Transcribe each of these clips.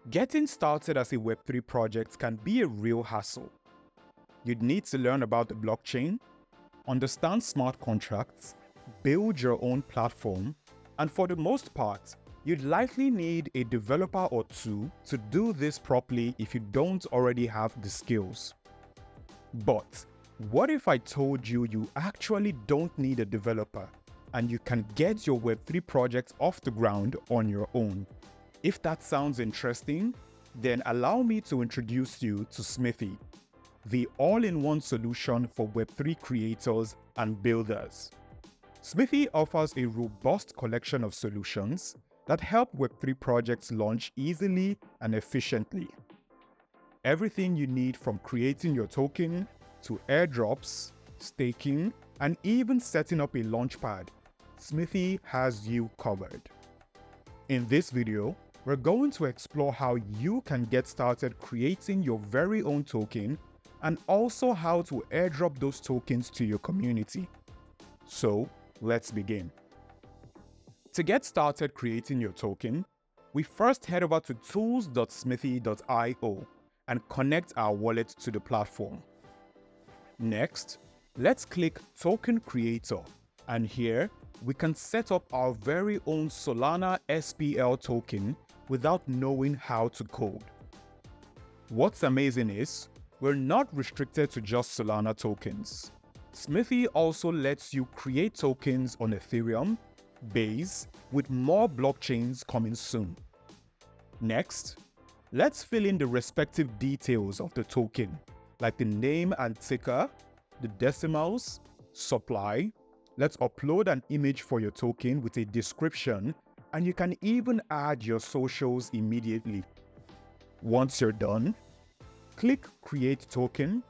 Getting started as a Web3 project can be a real hassle. You'd need to learn about the blockchain, understand smart contracts, build your own platform, and for the most part, you'd likely need a developer or two to do this properly if you don't already have the skills. But what if I told you you actually don't need a developer and you can get your Web3 project off the ground on your own? If that sounds interesting, then allow me to introduce you to Smithii, the all-in-one solution for Web3 creators and builders. Smithii offers a robust collection of solutions that help Web3 projects launch easily and efficiently. Everything you need from creating your token to airdrops, staking, and even setting up a launchpad, Smithii has you covered. In this video, we're going to explore how you can get started creating your very own token and also how to airdrop those tokens to your community. So, let's begin. To get started creating your token, we first head over to tools.smithii.io and connect our wallet to the platform. Next, let's click Token Creator, and here we can set up our very own Solana SPL token without knowing how to code. What's amazing is, we're not restricted to just Solana tokens. Smithii also lets you create tokens on Ethereum, Base, with more blockchains coming soon. Next, let's fill in the respective details of the token, like the name and ticker, the decimals, supply. Let's upload an image for your token with a description, and you can even add your socials immediately. Once you're done, click Create Token,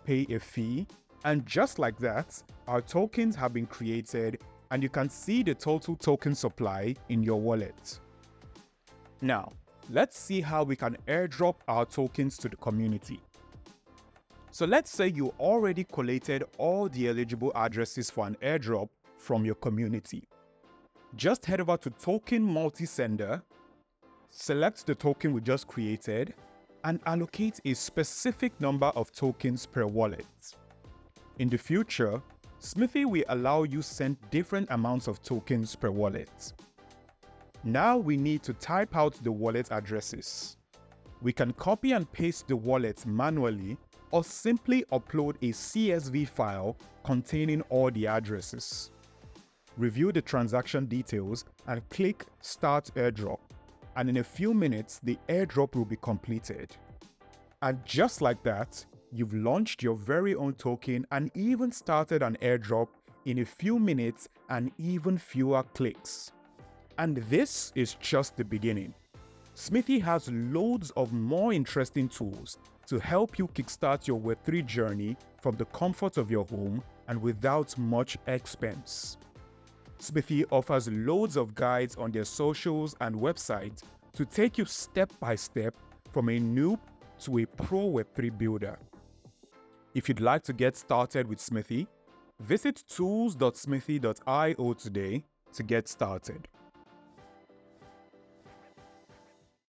pay a fee, and just like that, our tokens have been created and you can see the total token supply in your wallet. Now, let's see how we can airdrop our tokens to the community. So let's say you already collated all the eligible addresses for an airdrop from your community. Just head over to Token Multi-Sender, select the token we just created, and allocate a specific number of tokens per wallet. In the future, Smithii will allow you send different amounts of tokens per wallet. Now we need to type out the wallet addresses. We can copy and paste the wallet manually or simply upload a CSV file containing all the addresses. Review the transaction details and click Start Airdrop, and in a few minutes the airdrop will be completed. And just like that, you've launched your very own token and even started an airdrop in a few minutes and even fewer clicks. And this is just the beginning. Smithii has loads of more interesting tools to help you kickstart your Web3 journey from the comfort of your home and without much expense. Smithii offers loads of guides on their socials and website to take you step by step from a noob to a pro Web3 builder. If you'd like to get started with Smithii, visit tools.smithii.io today to get started.